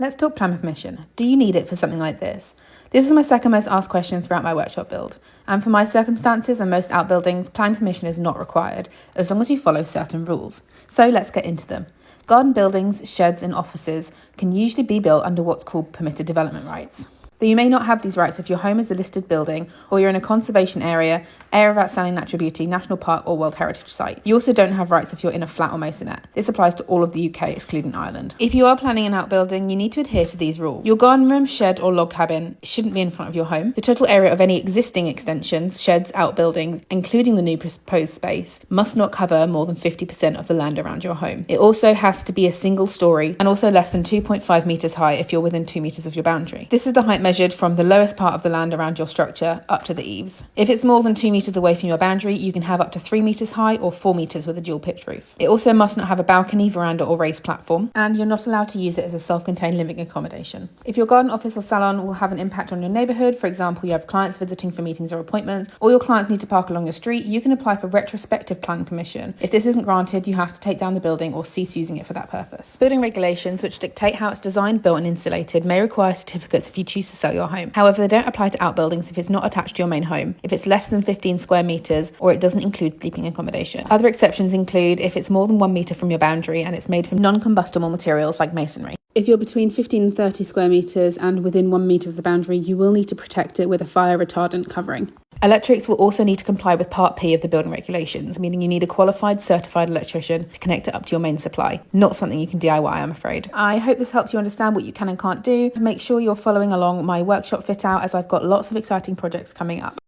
Let's talk planning permission. Do you need it for something like this? This is my second most asked question throughout my workshop build. And for my circumstances and most outbuildings, planning permission is not required, as long as you follow certain rules. So let's get into them. Garden buildings, sheds and offices can usually be built under what's called permitted development rights. Though you may not have these rights if your home is a listed building or you're in a conservation area of outstanding natural beauty, national park or World Heritage Site. You also don't have rights if you're in a flat or masonette. This applies to all of the UK, excluding Ireland. If you are planning an outbuilding, you need to adhere to these rules. Your garden room, shed or log cabin shouldn't be in front of your home. The total area of any existing extensions, sheds, outbuildings, including the new proposed space, must not cover more than 50% of the land around your home. It also has to be a single story and also less than 2.5 metres high if you're within 2 metres of your boundary. This is the height measured from the lowest part of the land around your structure up to the eaves. If it's more than 2 metres away from your boundary, you can have up to 3 metres high or 4 metres with a dual pitch roof. It also must not have a balcony, veranda or raised platform, and you're not allowed to use it as a self-contained living accommodation. If your garden office or salon will have an impact on your neighbourhood, for example, you have clients visiting for meetings or appointments, or your clients need to park along your street, you can apply for retrospective planning permission. If this isn't granted, you have to take down the building or cease using it for that purpose. Building regulations, which dictate how it's designed, built and insulated, may require certificates if you choose to sell your home. However, they don't apply to outbuildings if it's not attached to your main home, if it's less than 15 square metres, or it doesn't include sleeping accommodation. Other exceptions include if it's more than 1 metre from your boundary and it's made from non-combustible materials like masonry. If you're between 15 and 30 square metres and within 1 metre of the boundary, you will need to protect it with a fire retardant covering. Electrics will also need to comply with Part P of the building regulations, meaning you need a qualified, certified electrician to connect it up to your main supply. Not something you can DIY, I'm afraid. I hope this helps you understand what you can and can't do. Make sure you're following along my workshop fit out, as I've got lots of exciting projects coming up.